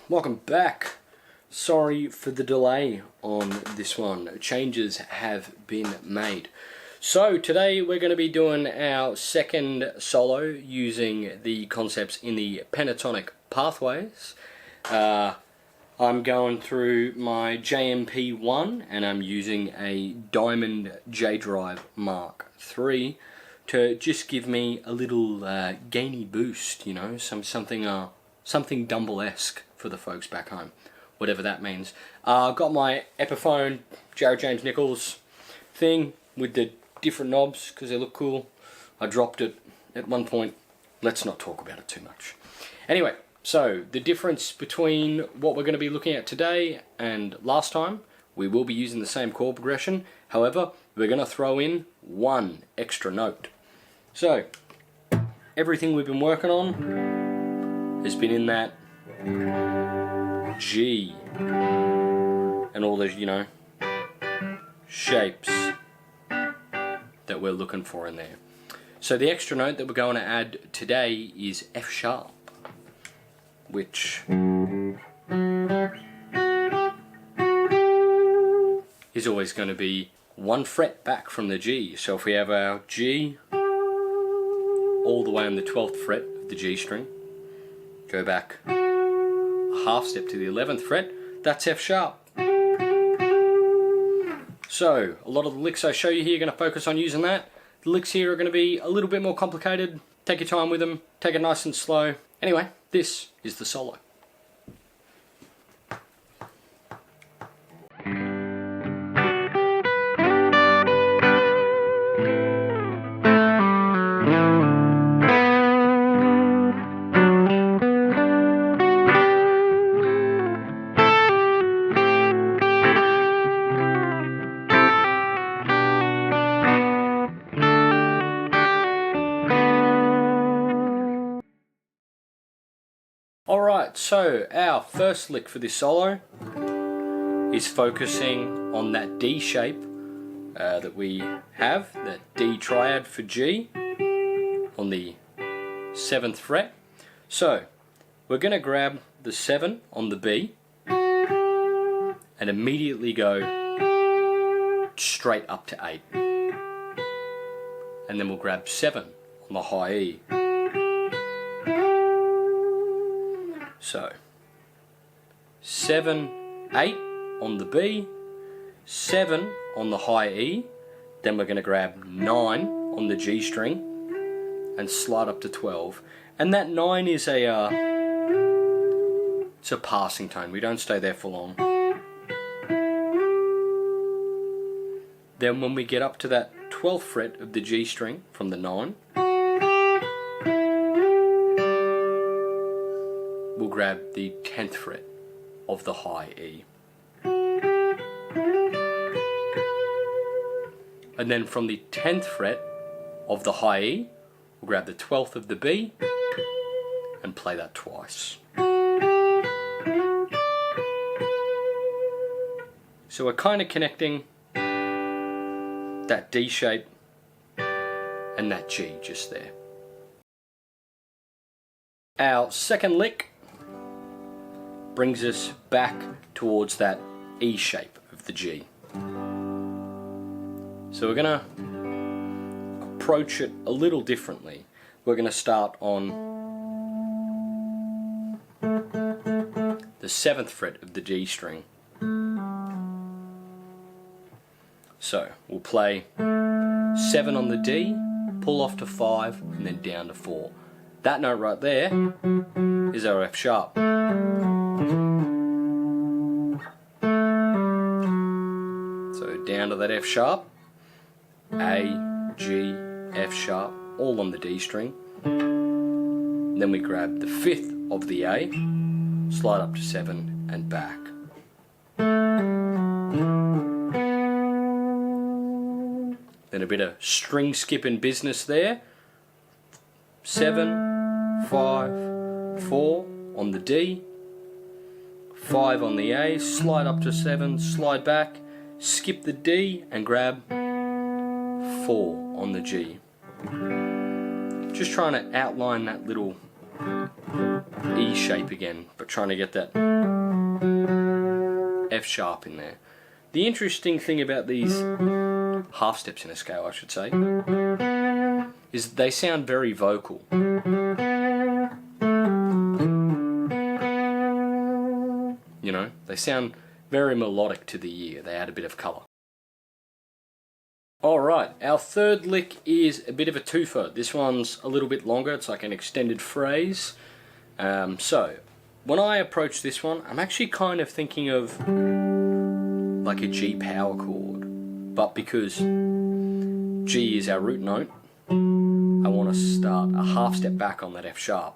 welcome back. Sorry for the delay on this one. Changes have been made. So today we're going to be doing our second solo using the concepts in the Pentatonic pathways. I'm going through my JMP1 and I'm using a Diamond J Drive Mark III to just give me a little gainy boost, you know, something Dumble-esque for the folks back home, whatever that means. Got my Epiphone Jared James Nichols thing with the different knobs because they look cool. I dropped it at one point. Let's not talk about it too much. Anyway, so the difference between what we're going to be looking at today and last time, we will be using the same chord progression. However, we're going to throw in one extra note. So everything we've been working on has been in that G and all those, you know, shapes that we're looking for in there. So the extra note that we're going to add today is F sharp, which is always going to be one fret back from the G. So if we have our G all the way on the 12th fret of the G string, go back a half step to the 11th fret, that's F sharp. So a lot of the licks I show you here are going to focus on using that. The licks here are going to be a little bit more complicated. Take your time with them, take it nice and slow. Anyway, this is the solo. Alright, so our first lick for this solo is focusing on that D shape that we have, that D triad for G on the 7th fret. So we're going to grab the 7 on the B and immediately go straight up to 8. And then we'll grab 7 on the high E. So 7, 8 on the B, 7 on the high E, then we're going to grab 9 on the G string and slide up to 12. And that 9 is it's a passing tone. We don't stay there for long. Then when we get up to that 12th fret of the G string from the 9, we'll grab the 10th fret of the high E. And then from the 10th fret of the high E, we'll grab the 12th of the B and play that twice. So we're kind of connecting that D shape and that G just there. Our second lick brings us back towards that E shape of the G. So we're going to approach it a little differently. We're going to start on the 7th fret of the D string. So we'll play 7 on the D, pull off to 5 and then down to 4. That note right there is our F sharp. So down to that F sharp, A, G, F sharp, all on the D string. Then we grab the 5th of the A, slide up to 7 and back. Then a bit of string skipping business there. 7, 5, 4 on the D, 5 on the A, slide up to 7, slide back, skip the D and grab 4 on the G. Just trying to outline that little E shape again, but trying to get that F sharp in there. The interesting thing about these half steps in a scale, I should say, is they sound very vocal. You know, they sound very melodic to the ear. They add a bit of colour. Alright, our third lick is a bit of a twofer. This one's a little bit longer, it's like an extended phrase. So, when I approach this one, I'm actually kind of thinking of like a G power chord. But because G is our root note, I want to start a half step back on that F sharp.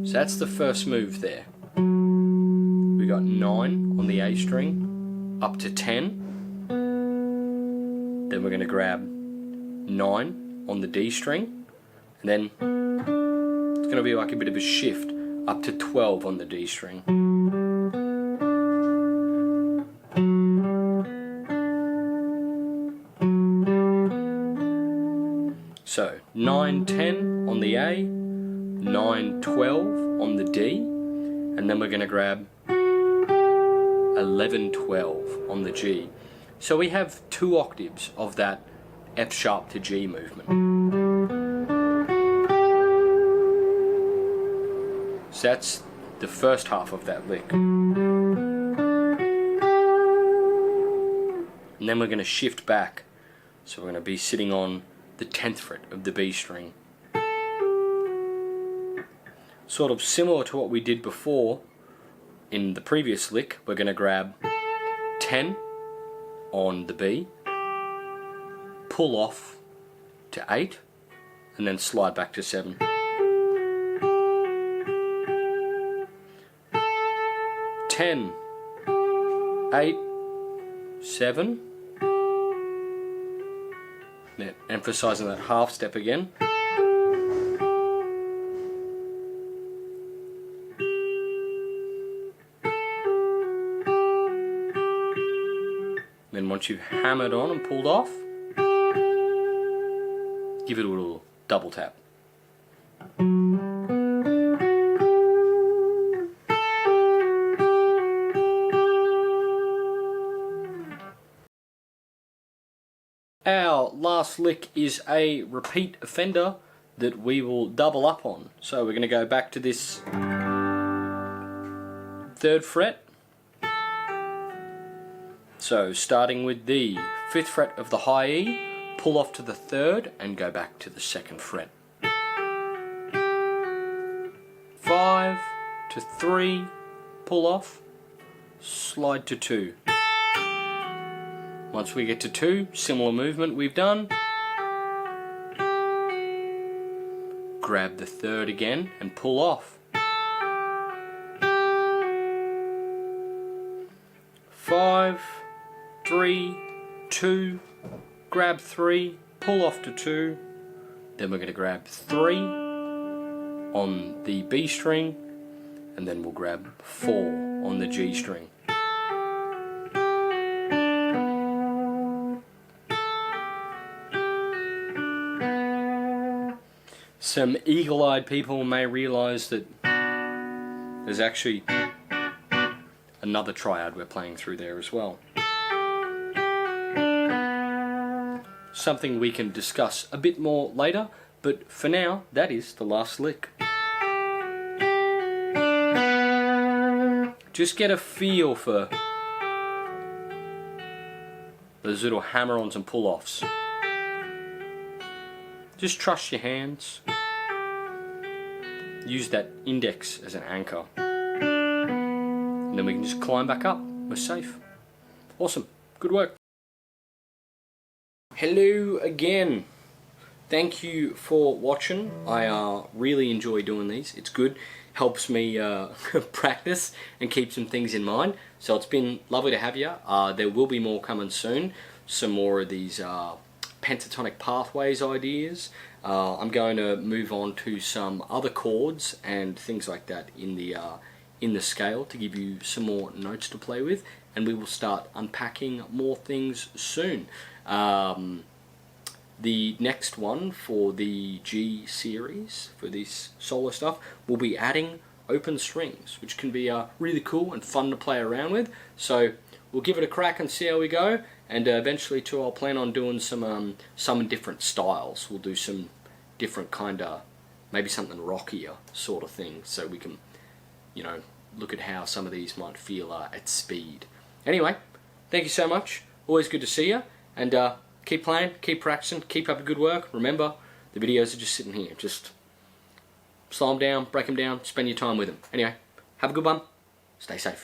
So that's the first move there. We got 9 on the A string, up to 10. Then we're going to grab 9 on the D string, and then it's going to be like a bit of a shift up to 12 on the D string. So 9, 10 on the A, 9, 12 on the D, and then we're going to grab 11, 12 on the G. So we have 2 octaves of that F sharp to G movement. So that's the first half of that lick. And then we're going to shift back. So we're going to be sitting on the 10th fret of the B string. Sort of similar to what we did before in the previous lick, we're going to grab 10 on the B, pull off to 8, and then slide back to 7. Ten, 8, 7. Then emphasizing that half step again. Then once you've hammered on and pulled off, give it a little double tap. Our last lick is a repeat offender that we will double up on. So we're going to go back to this 3rd fret. So starting with the 5th fret of the high E, pull off to the 3rd and go back to the 2nd fret. 5 to 3, pull off, slide to 2. Once we get to 2, similar movement we've done. Grab the 3rd again and pull off. 5, 3, 2, grab 3, pull off to 2, then we're going to grab 3 on the B string, and then we'll grab 4 on the G string. Some eagle-eyed people may realise that there's actually another triad we're playing through there as well. Something we can discuss a bit more later, but for now, that is the last lick. Just get a feel for those little hammer-ons and pull-offs. Just trust your hands. Use that index as an anchor. And then we can just climb back up. We're safe. Awesome. Good work. Hello again. Thank you for watching. I really enjoy doing these. It's good. Helps me practice and keep some things in mind. So it's been lovely to have you. There will be more coming soon. Some more of these pentatonic pathways ideas. I'm going to move on to some other chords and things like that in the scale to give you some more notes to play with, and we will start unpacking more things soon. the next one for the G series, for this solo stuff, we'll be adding open strings, which can be really cool and fun to play around with. So we'll give it a crack and see how we go, and eventually too I'll plan on doing some different styles. We'll do some different kind of, maybe something rockier sort of thing, so we can, you know, look at how some of these might feel at speed. Anyway, thank you so much, always good to see you, and keep playing, keep practicing, keep up the good work. Remember, the videos are just sitting here, just slow them down, break them down, spend your time with them. Anyway, have a good one, stay safe.